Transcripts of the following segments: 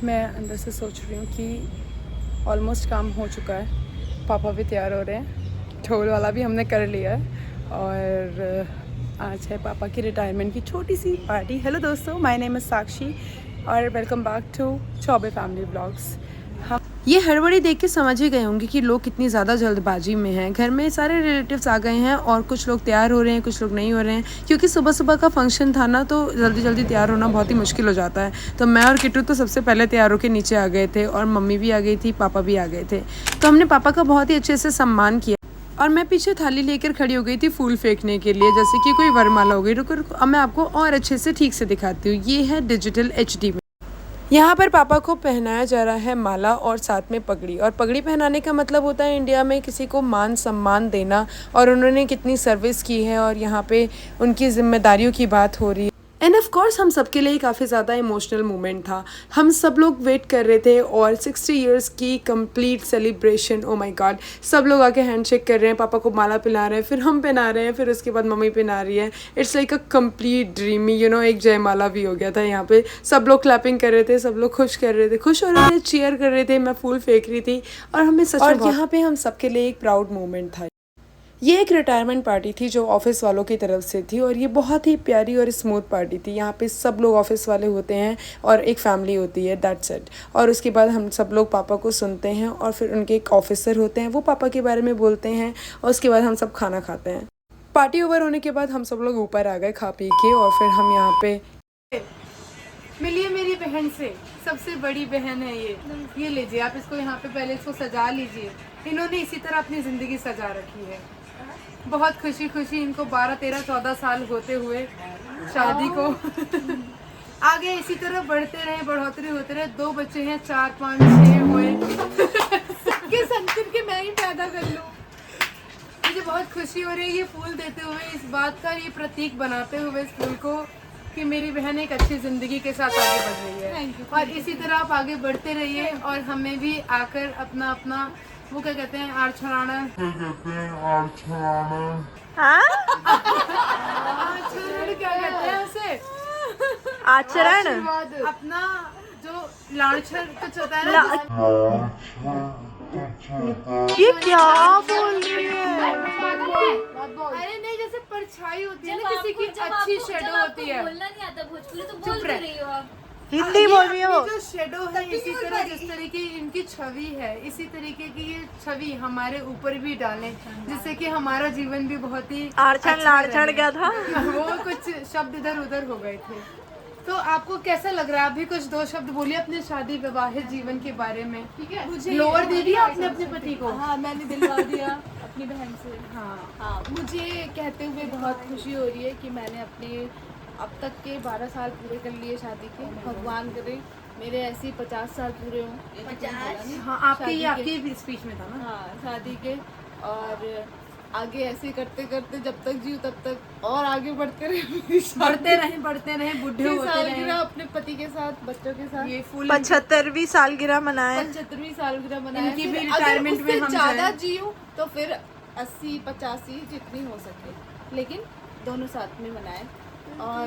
मैं अंदर से सोच रही हूँ कि ऑलमोस्ट काम हो चुका है, पापा भी तैयार हो रहे हैं, ढोल वाला भी हमने कर लिया है और आज है पापा की रिटायरमेंट की छोटी सी पार्टी। हेलो दोस्तों, माय नेम इज़ साक्षी और welcome back to Choubey family blogs. ये हड़बड़ी देख के समझ ही गए होंगे कि लोग कितनी ज़्यादा जल्दबाजी में हैं। घर में सारे रिलेटिव्स आ गए हैं और कुछ लोग तैयार हो रहे हैं, कुछ लोग नहीं हो रहे हैं, क्योंकि सुबह सुबह का फंक्शन था ना, तो जल्दी जल्दी तैयार होना बहुत ही मुश्किल हो जाता है। तो मैं और किट्टू तो सबसे पहले तैयार होकर नीचे आ गए थे और मम्मी भी आ गई थी, पापा भी आ गए थे। तो हमने पापा का बहुत ही अच्छे से सम्मान किया और मैं पीछे थाली लेकर खड़ी हो गई थी फूल फेंकने के लिए, जैसे कि कोई वरमाला हो गई। रुको अब मैं आपको और अच्छे से ठीक से दिखाती हूँ। ये है डिजिटल HD में। यहाँ पर पापा को पहनाया जा रहा है माला और साथ में पगड़ी। और पगड़ी पहनाने का मतलब होता है इंडिया में किसी को मान सम्मान देना, और उन्होंने कितनी सर्विस की है और यहाँ पे उनकी जिम्मेदारियों की बात हो रही है। एंड ऑफ कोर्स हम सबके लिए काफ़ी ज़्यादा इमोशनल मोमेंट था। हम सब लोग वेट कर रहे थे और 60 इयर्स की complete celebration, oh my God, सब लोग आके हैंडशेक कर रहे हैं, पापा को माला पिला रहे हैं, फिर हम पहना रहे हैं, फिर उसके बाद मम्मी पहना रही है। It's like a complete dreamy, एक जयमाला भी हो गया था। यहाँ पे सब लोग क्लैपिंग कर रहे थे, सब लोग खुश कर रहे थे, खुश हो रहे थे, चीयर कर रहे थे, मैं फूल फेंक रही थी और हमें सच में यहाँ पे हम सबके लिए एक प्राउड मोमेंट था। ये एक रिटायरमेंट पार्टी थी जो ऑफिस वालों की तरफ से थी और ये बहुत ही प्यारी और स्मूथ पार्टी थी। यहाँ पे सब लोग ऑफिस वाले होते हैं और एक फैमिली होती है, दैट्स इट। और उसके बाद हम सब लोग पापा को सुनते हैं और फिर उनके एक ऑफिसर होते हैं, वो पापा के बारे में बोलते हैं और उसके बाद हम सब खाना खाते हैं। पार्टी ओवर होने के बाद हम सब लोग ऊपर आ गए खा पी के और फिर हम यहाँ पे मिलिए मेरी बहन से, सबसे बड़ी बहन है ये लीजिए आप इसको, यहाँ पे पहले इसको सजा लीजिए। इन्होंने इसी तरह अपनी ज़िंदगी सजा रखी है। बहुत खुशी खुशी इनको 12, 13, 14 साल होते हुए शादी को आगे इसी तरह बढ़ते रहे, बढ़ोतरी होते रहे। 2 बच्चे हैं, 4, 5, 6 हुए सबके संतन के मैं ही पैदा कर लूँ। मुझे बहुत खुशी हो रही है ये फूल देते हुए, इस बात का ये प्रतीक बनाते हुए इस फूल को कि मेरी बहन एक अच्छी ज़िंदगी के साथ आगे बढ़ रही है। और इसी तरह आप आगे बढ़ते रहिए और हमें भी आकर अपना अपना वो क्या कहते हैं, आचरण क्या कहते हैं उसे, आचरण, अपना जो लाछन कुछ होता है ना, ये क्या बोल रही है? अरे नहीं, जैसे परछाई होती है ना किसी की, अच्छी शेडो होती है। बोलना नहीं आता भोजपुरी तो बोल रही हो आप। हिंदी बोल रही हो। जो शेडो है, इसी तरह जिस तरीके इनकी छवि है, इसी तरीके की ये छवि हमारे ऊपर भी डालें, जिससे कि हमारा जीवन भी बहुत ही आरक्षण लाड़छण क्या था वो कुछ शब्द इधर उधर हो गए थे। तो आपको कैसा लग रहा है? आप भी कुछ 2 शब्द बोलिए अपने शादी विवाहित जीवन के बारे में। ठीक है, मुझे लोअर दे दिया आपने अपने पति को? हाँ, मैंने दिलवा दिया अपनी बहन से। हाँ, मुझे कहते हुए बहुत खुशी हो रही है कि मैंने अपने अब तक के 12 साल पूरे कर लिए शादी के। भगवान करे मेरे ऐसे ही 50 साल पूरे हों। 50? हाँ, आपकी स्पीच में था ना। हाँ, शादी के, और आगे ऐसे करते करते जब तक जीव तब तक और आगे बढ़ते रहे बुढ़े होते रहे अपने पति के साथ, बच्चों के साथ। ये फुल 75वीं सालगिरह मनाए। 75वीं सालगिरह मनाए। इनकी भी रिटायरमेंट में हम ज्यादा जीव तो फिर 80, 85 जितनी हो सके, लेकिन दोनों साथ में मनाए। और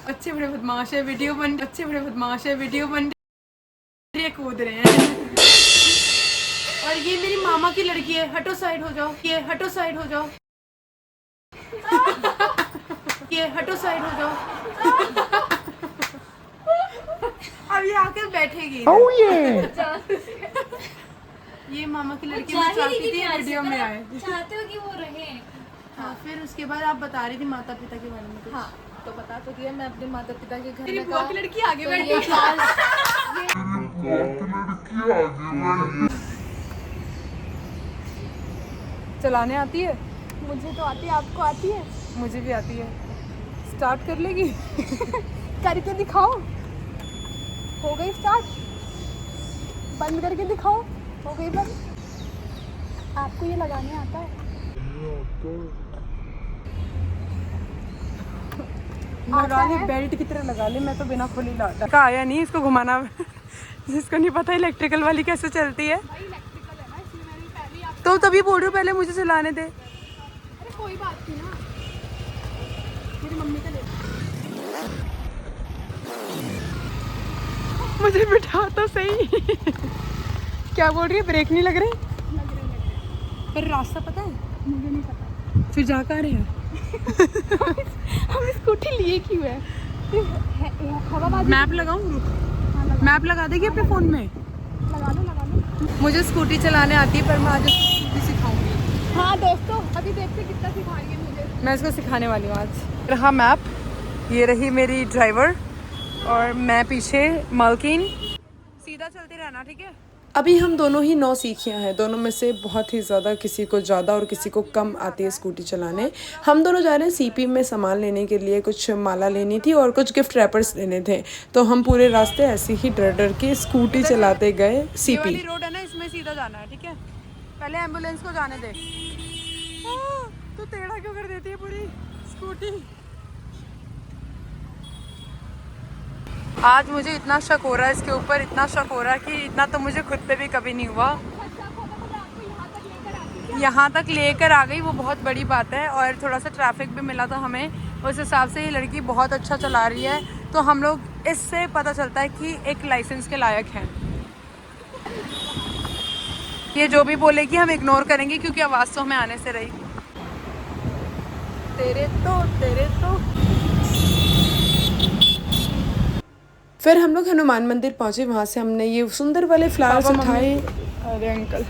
अच्छे बड़े बदमाश है, वीडियो बन रही कूद रहे हैं। और ये मेरी मामा की लड़की है, हटो साइड हो जाओ, ये हटो साइड हो जाओ ये हटो साइड हो जाओ अब ये आकर बैठेगी। ये मामा की लड़की मैं चाहती थी वीडियो में आए। चाहते हो कि वो रहे। हाँ, फिर उसके बाद आप बता रही थी माता पिता के बारे में कुछ। हाँ, तो बता तो दिया। मैं अपने माता पिता के घर मेरी में बुआ की लड़की आगे बैठी चलाने आती है? मुझे तो आती है, आपको आती है? मुझे भी आती है। स्टार्ट कर लेगी? करके दिखाओ। हो गई स्टार्ट? बंद करके दिखाओ। हो गई बंद? आपको ये लगाने आता है? लगा ले, बेल्ट की तरह लगा ले। मैं तो बिना खोली लाता का आया नहीं इसको घुमाना जिसको नहीं पता इलेक्ट्रिकल वाली कैसे चलती है। तो तभी बोल रही हूँ पहले मुझे चलाने दे। अरे कोई बात नहीं ना, मेरी मम्मी का ले। मुझे बिठा तो सही। क्या बोल रही है, ब्रेक नहीं लग रहे? पर रास्ता पता है? मुझे नहीं पता। फिर जा कर रहे हैं? हम स्कूटी लिए क्यों है? हवाबाजी मैप लगाऊं? मैप लगा देगी अपने फ़ोन में? लगा लो। मुझे स्कूटी चलाने आती है, पर मैं आज स्कूटी सिखाऊंगी। हाँ दोस्तों, अभी देखते कितना सिखा रही है मुझे। मैं इसको सिखाने वाली हूँ आज। रहा मैप, ये रही मेरी ड्राइवर और मैं पीछे मालकिन। सीधा चलते रहना, ठीक है? अभी हम दोनों ही 9 सीखियाँ हैं। दोनों में से बहुत ही ज़्यादा, किसी को ज़्यादा और किसी को कम आती है स्कूटी चलाने। हम दोनों जा रहे हैं सीपी में सामान लेने के लिए। कुछ माला लेनी थी और कुछ गिफ्ट रैपर्स लेने थे। तो हम पूरे रास्ते ऐसे ही डर डर के स्कूटी चलाते गए सीपी। ये रोड है ना, इसमें सीधा जाना है, ठीक है? पहले एम्बुलेंस को जाने दे। तो टेढ़ा क्यों कर देती है पूरी स्कूटी? आज मुझे इतना शक हो रहा है इसके ऊपर, इतना शक हो रहा है कि इतना तो मुझे खुद पे भी कभी नहीं हुआ। यहाँ तक लेकर आ गई, वो बहुत बड़ी बात है। और थोड़ा सा ट्रैफिक भी मिला था हमें, उस हिसाब से ये लड़की बहुत अच्छा चला रही है। तो हम लोग इससे पता चलता है कि एक लाइसेंस के लायक हैं। ये जो भी बोले कि हम इग्नोर करेंगे, क्योंकि आवाज़ तो हमें आने से रही। तेरे तो फिर हम लोग हनुमान मंदिर पहुंचे। वहाँ से हमने ये सुंदर वाले फ्लावर्स उठाए। अरे अंकल,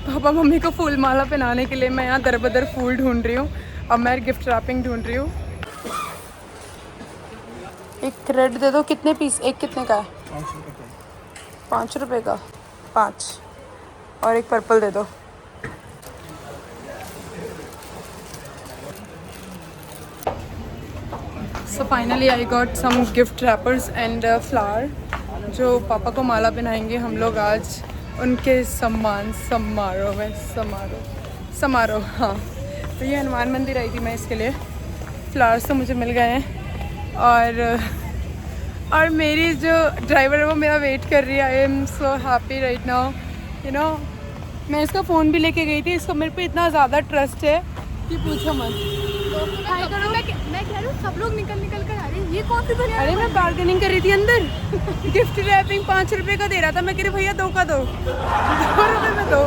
पापा मम्मी को फूल माला पहनाने के लिए मैं यहाँ दर बदर फूल ढूंढ रही हूँ। अब मैं गिफ्ट रैपिंग ढूंढ रही हूँ। एक थ्रेड दे दो। कितने पीस? एक कितने का है? 5 रुपये का 5। और एक पर्पल दे दो। So finally I got some gift wrappers and flower, जो पापा को माला पहनाएंगे हम लोग आज उनके सम्मान समारोह। हाँ, तो ये हनुमान मंदिर आई थी मैं इसके लिए। फ्लावर्स तो मुझे मिल गए हैं और मेरी जो ड्राइवर है वो मेरा वेट कर रही है। I am so happy right now, you know. मैं इसका फ़ोन भी लेके गई थी। इसको मेरे पे इतना ज़्यादा ट्रस्ट है कि पूछो मत। मैं कह रही हूँ सब लोग निकल कर आ रहे हैं। ये कौन सी दुनिया? अरे मैं बार्गेनिंग कर रही थी अंदर। गिफ्ट रैपिंग 5 रुपये का दे रहा था। मैं कह रही भैया 2 का दो, 2 रुपये में दो,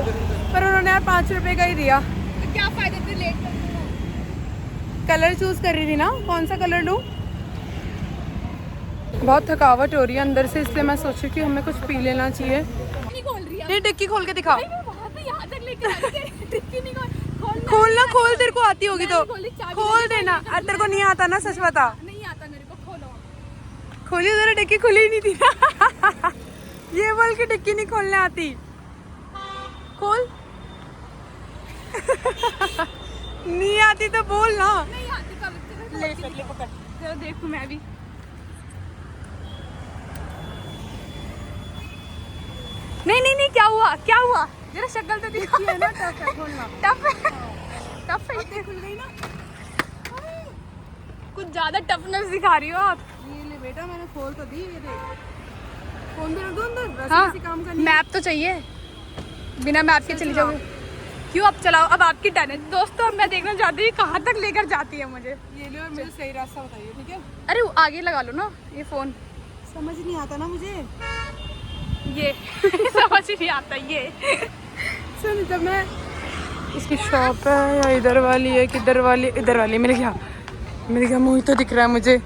पर उन्होंने यार 5 रुपये का ही दिया। तो क्या फायदा थे लेट कलर चूज कर रही थी ना, कौन सा कलर लूँ। बहुत थकावट हो रही है अंदर से, इसलिए मैं सोची कि हमें कुछ पी लेना चाहिए। नहीं, डिक्की खोल के दिखा। खोलना, खोल, तेरे को आती होगी तो खोल देना। तेरे को नहीं आता ना, सच बता। नहीं आता मेरे को। खोलो। खोली जरा, डिक्की खुली ही नहीं थी। ये बोल के डिक्की नहीं खोलने आती। खोल। नहीं आती तो बोल ना। नहीं आती तो ले पकड़। चलो देखूं मैं भी। नहीं, क्या हुआ? जरा शक्ल तो दिखा। है ना, टफ है खोलना। टफ है। खुल गई ना। कुछ ज्यादा टफनेस दिखा रही हो आप। ये ले बेटा, मैंने खोल तो दी। ये देख, फोन भी रख दो अंदर। वैसे हाँ, किसी काम का नहीं। मैप तो चाहिए। बिना मैप के चली जाओगे क्यों? अब चलाओ, अब आपकी टर्न है दोस्तों। मैं देखना चाहती हूँ कहाँ तक लेकर जाती है मुझे। ये ले और मुझे सही रास्ता बताइए, ठीक है? अरे वो आगे लगा लो ना ये फोन। समझ नहीं आता ना मुझे ये समझ ही नहीं आता ये। सुन, जब मैं इसकी शॉप है या इधर वाली है, किधर वाली? इधर वाली। मिल गया मोहित तो दिख रहा है मुझे।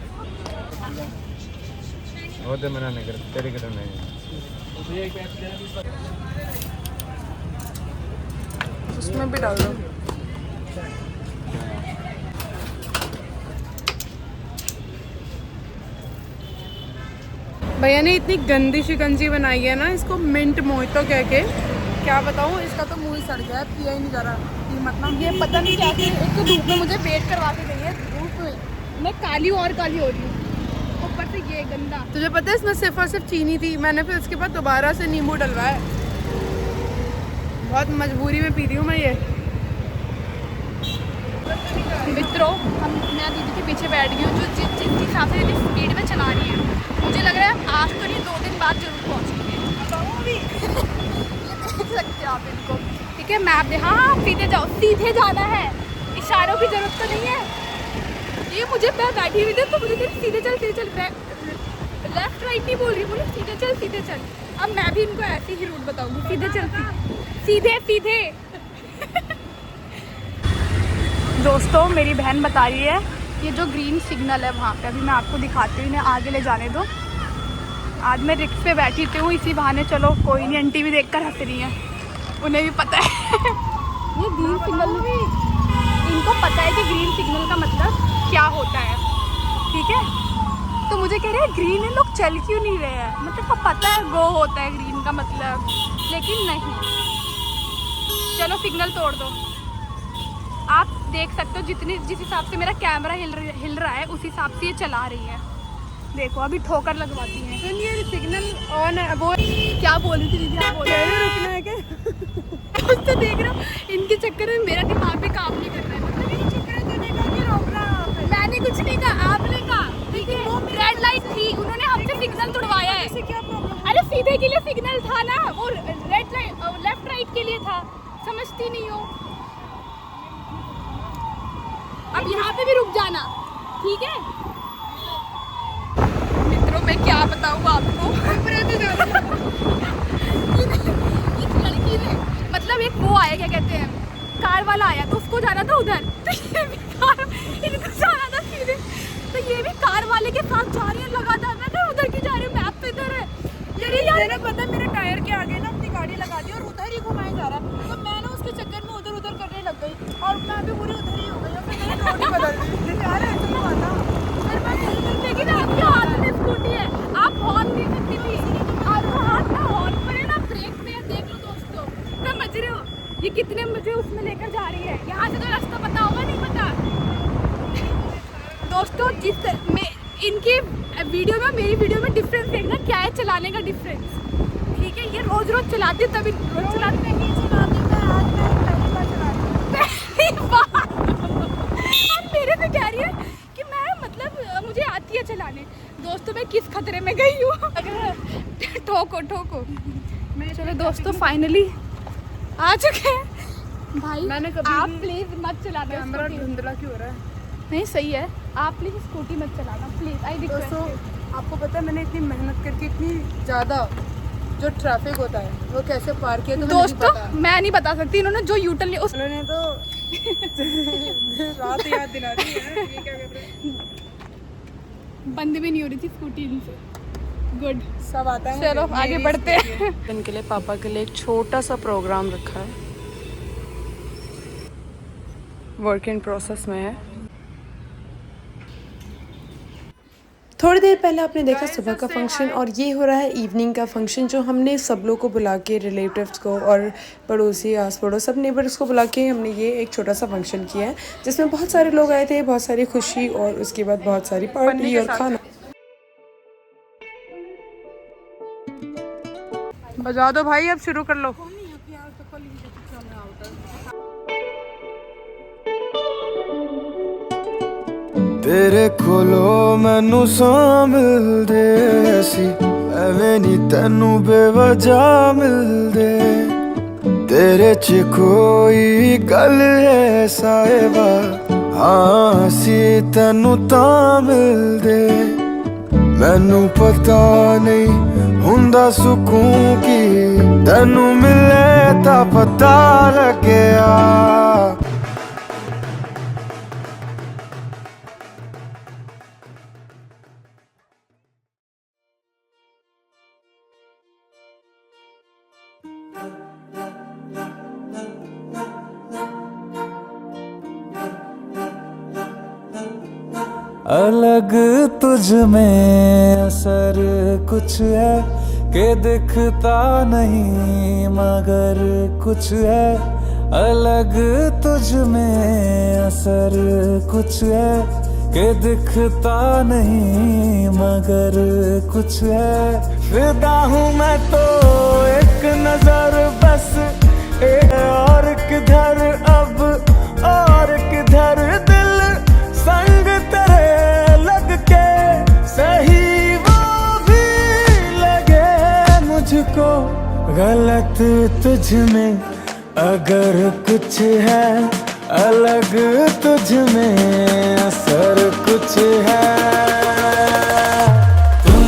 उसमें भी डाल दो। भैया ने इतनी गंदी शिकंजी बनाई है ना, इसको मिंट मोहितो कह के। क्या बताऊँ, इसका तो मुंह ही सड़ गया है, पिया ही नहीं जा रहा। मतलब ये पता नहीं क्या थी। एक तो धूप में मुझे पेट करवा के गई है। धूप में मैं काली हो रही हूँ, ऊपर से ये गंदा। तुझे पता है इसमें सिर्फ और सिर्फ चीनी थी। मैंने फिर उसके बाद दोबारा से नींबू डलवाया। बहुत मजबूरी में पी रही हूँ मैं ये। मित्रों, मैं दीदी के पीछे बैठ गई हूँ, जो जिस हिसाब से स्पीड में चला रही है। मुझे लग रहा है आज तो नहीं, 2 दिन बाद जरूर पहुँचेंगे। देख सकते हो आप इनको, ठीक है? मैप दे। हाँ, सीधे जाओ, सीधे जाना है। इशारों की जरूरत तो नहीं है। ये मुझे मैं बैठी हुई थी तो मुझे सीधे चल लेफ्ट राइट नहीं बोल रही, बोलो सीधे चल सीधे चल। अब मैं भी इनको ऐसे ही रूट बताऊंगी, सीधे चल सीधे सीधे। दोस्तों मेरी बहन बता रही है ये जो ग्रीन सिग्नल है वहाँ पे, अभी मैं आपको दिखाती हूँ, इन्हें आगे ले जाने दो। आज मैं रिक्स पे बैठी थी हूँ इसी बहाने, चलो कोई नहीं, आंटी भी देखकर हंस रही है, उन्हें भी पता है। ये ग्रीन सिग्नल भी इनको पता है कि ग्रीन सिग्नल का मतलब क्या होता है, ठीक है। तो मुझे कह रहे हैं ग्रीन है, लोग चल क्यों नहीं रहे हैं, मतलब पता है गो होता है ग्रीन का मतलब, लेकिन नहीं। चलो सिग्नल तोड़ दो। आप देख सकते हो जिस हिसाब से मेरा कैमरा हिल रहा है उस हिसाब से ये चला रही है। देखो अभी ठोकर लगवाती है। सुन ये सिग्नल ऑन है, वो क्या बोल रही थी दीदी, आप बोल रहे हो रुकना है क्या? कुछ तो देख रहा हूँ, इनके चक्कर में मेरा दिमाग भी काम नहीं कर रहा है। मैंने कुछ नहीं कहा, आपने कहा। देखिए रेड लाइट थी, उन्होंने हमसे सिग्नल तुड़वाया है। क्या प्रॉब्लम? अरे सीधे के लिए सिग्नल था ना, वो रेड लाइट लेफ्ट राइट के लिए था, समझती नहीं हो। अब यहाँ पे भी रुक जाना, ठीक है मित्रों। मैं क्या बताऊँ आपको, एक लड़की ने मतलब एक वो आया, क्या कहते हैं, कार वाला आया, तो उसको जाना था उधर, तो ये भी कार इनको जाना था सीधे, तो ये भी कार वाले के साथ जा रही है लगातार। मैं कहा उधर की जा रही हूँ, मैप तो इधर है। मेरी यार पता है मेरे टायर के आगे ना अपनी गाड़ी लगा दी और उधर ही घुमाया जा रहा है, तो मैं ना उसके चक्कर में उधर उधर करने लग गई और मैं भी पूरी उधर ही हो गई और फिर मैंने रोड ही बदल दी। यार ऐसा तो आता फिर मैं लेकिन आपके हाथ में स्कूटी है, आप हॉर्न दे सकती थी, आपका हाथ ना हॉर्न पर है ना ब्रेक पे है। देख लो दोस्तों, समझ रहे हो ये कितने मुझे उसमें लेकर जा रही है। यहाँ से तो रास्ता पता होगा, नहीं पता दोस्तों। जिस में इनकी वीडियो में मेरी वीडियो में डिफरेंस देखना क्या है, चलाने का डिफरेंस, ठीक है। ये रोज रोज चलाती है, तभी रोज चलाती है, नहीं चलाती मैं, आज मैं पहली बार चला रही हूँ। अब मेरे से कह रही है कि मैं मतलब मुझे आती है चलाने। दोस्तों मैं किस खतरे में गई हूँ, अगर ठोको ठोको। चलो दोस्तों फाइनली आ चुके हैं भाई। मैंने कभी आप भी प्लीज मत चलाना, कैमरा धुंधला क्यों हो रहा है? नहीं सही है, आप प्लीज स्कूटी मत चलाना प्लीज, आई रिक्वेस्ट। दोस्तों आपको पता है मैंने इतनी मेहनत करके इतनी ज़्यादा जो ट्रैफिक होता है वो कैसे पार किया, तो दोस्तों मैं नहीं बता सकती, इन्होंने जो यूटर्न लिया उन्होंने तो रात याद दिला दी है। ये क्या कर रहे हैं? बंद भी नहीं हो रही थी स्कूटी इनसे। गुड, सब आता है। चलो आगे बढ़ते हैं। इनके लिए पापा के लिए एक छोटा सा प्रोग्राम रखा है, वर्क इन प्रोसेस में है। थोड़ी देर पहले आपने देखा सुबह का फंक्शन और ये हो रहा है इवनिंग का फंक्शन, जो हमने सब लोग को बुला के, रिलेटिव्स को और पड़ोसी, आस पड़ोस सब नेबर्स को बुला के हमने ये एक छोटा सा फंक्शन किया है, जिसमें बहुत सारे लोग आए थे, बहुत सारी खुशी और उसके बाद बहुत सारी पार्टी और खाना। बजा दो भाई, अब शुरू कर लो। तेरे कोलो मैनू सां मिलदे सी, एवें नी तैनू बेवजह मिलदे। तेरे च कोई गल है साहिबा, हाँ सी तैनू तां मिलदे। मैनू पता नहीं हुंदा सुकून की, तैनू मिले तां पता लग्या। अलग तुझ में असर कुछ है कि दिखता नहीं मगर कुछ है। अलग तुझ में असर कुछ है कि दिखता नहीं मगर कुछ है। फिदा हूँ मैं तो एक नजर बस, एक और किधर अब और किधर दिल संग तेरे लग के सही वो भी लगे मुझको। गलत तुझ में अगर कुछ है, अलग तुझ में असर कुछ है। तुम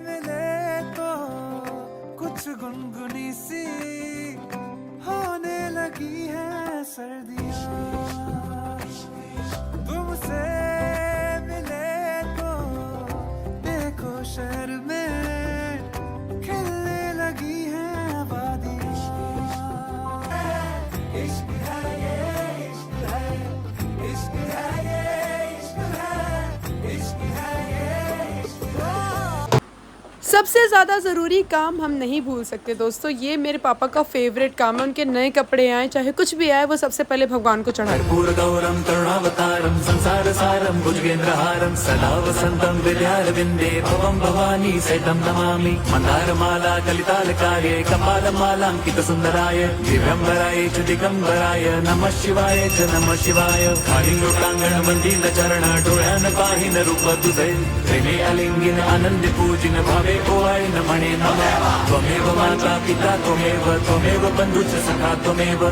मिले तो कुछ गुनगुनी सी होने लगी है सर्दियाँ, तुमसे मिले तो देखो शहर में खिलने लगी है वादियाँ। इश्क है ये इश्क है, इश्क है ये इश्क है, इश्क है ये इश्क है। सबसे ज़्यादा ज़रूरी काम हम नहीं भूल सकते दोस्तों, ये मेरे पापा का फेवरेट काम है। उनके नए कपड़े आए चाहे कुछ भी आए, वो सबसे पहले भगवान को चढ़ाए। कर्पूरगौरं करुणावतारं संसारसारं भुजगेन्द्रहारं सदा वसन्तं विद्यारविन्दे भवं भवानी सहितं नमामि। मन्दारमाला कलितालकार्ये कपालमालाङ्कितसुन्दराय दिव्यम्बराय च दिगम्बराय नमः शिवाय च नमः शिवाय। कालिङ्गप्राङ्गण मन्दिरचरण डोळ्यान पाहिन रूप तुझे, प्रेमे अलिंगिन आनंद पूजिन भावे ओवाय नमणे नमः। त्वमेव माता पिता त्वमेव, त्वमेव बन्धुश्च सखा त्वमेव।